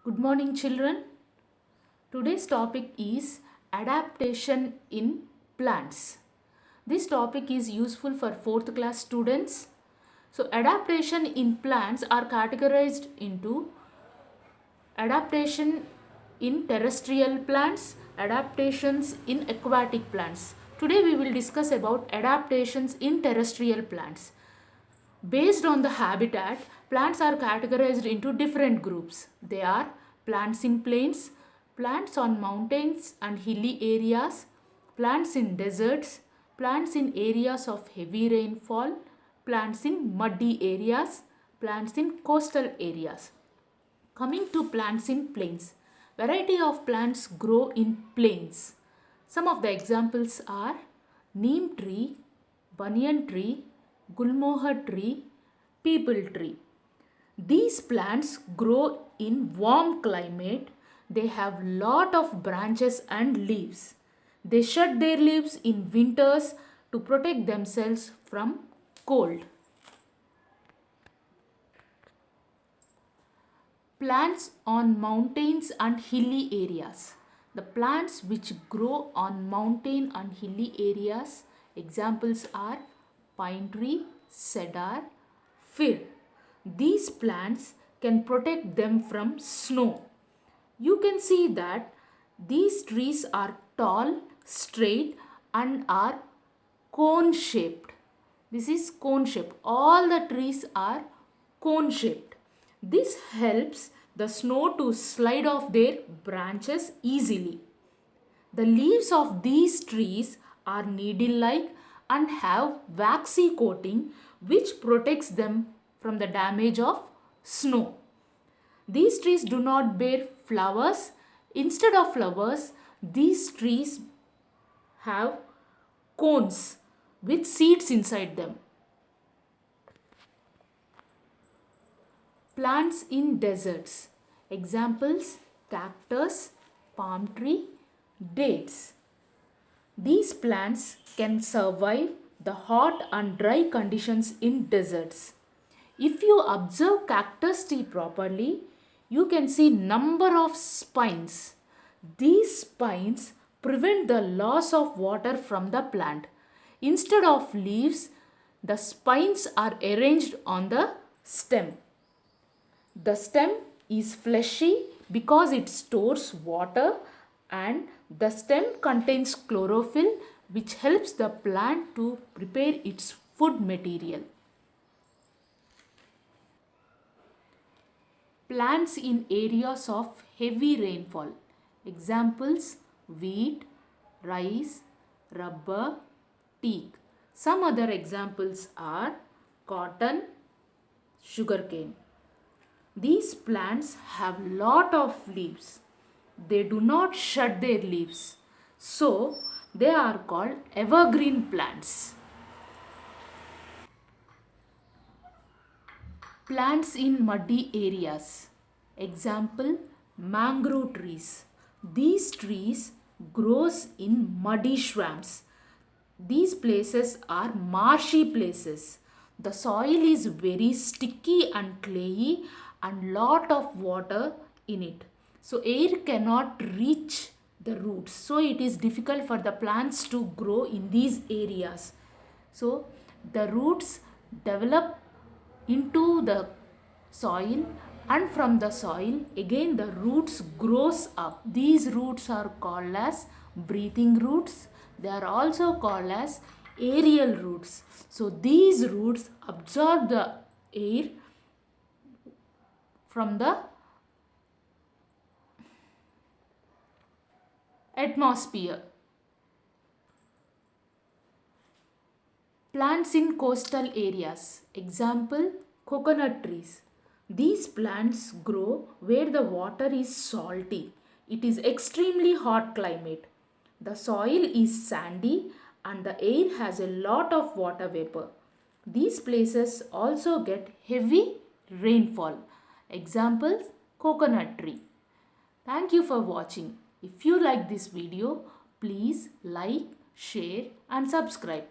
Good morning, children. Today's topic is adaptation in plants. This topic is useful for 4th class students. So, adaptation in plants are categorized into adaptation in terrestrial plants, adaptations in aquatic plants. Today we will discuss about adaptations in terrestrial plants. Based on the habitat, plants are categorized into different groups. They are plants in plains, plants on mountains and hilly areas, plants in deserts, plants in areas of heavy rainfall, plants in muddy areas, plants in coastal areas. Coming to plants in plains. Variety of plants grow in plains. Some of the examples are neem tree, banyan tree, gulmohar tree, peepal tree. These plants grow in warm climate. They have lot of branches and leaves. They shed their leaves in winters to protect themselves from cold. Plants on mountains and hilly areas. The plants which grow on mountain and hilly areas, examples are pine tree, cedar, fir. These plants can protect them from snow. You can see that these trees are tall, straight and are cone shaped. This is cone shaped. All the trees are cone shaped. This helps the snow to slide off their branches easily. The leaves of these trees are needle-like and have waxy coating which protects them from the damage of snow. These trees do not bear flowers. Instead of flowers, these trees have cones with seeds inside them. Plants in deserts. Examples: cactus, palm tree, dates. These plants can survive the hot and dry conditions in deserts. If you observe cactus tree properly, you can see number of spines. These spines prevent the loss of water from the plant. Instead of leaves, the spines are arranged on the stem. The stem is fleshy because it stores water, and the stem contains chlorophyll which helps the plant to prepare its food material. Plants in areas of heavy rainfall. Examples: wheat, rice, rubber, teak. Some other examples are cotton, sugarcane. These plants have lot of leaves. They do not shed their leaves. So, they are called evergreen plants. Plants in muddy areas. Example: mangrove trees. These trees grows in muddy swamps. These places are marshy places. The soil is very sticky and clayey and lot of water in it. So air cannot reach the roots. So it is difficult for the plants to grow in these areas. So the roots develop into the soil, and from the soil again the roots grows up. These roots are called as breathing roots. They are also called as aerial roots. So these roots absorb the air from the atmosphere. Plants in coastal areas. Example: coconut trees. These plants grow where the water is salty. It is extremely hot climate. The soil is sandy and the air has a lot of water vapor. These places also get heavy rainfall. Examples: coconut tree. Thank you for watching. If you like this video, please like, share and subscribe.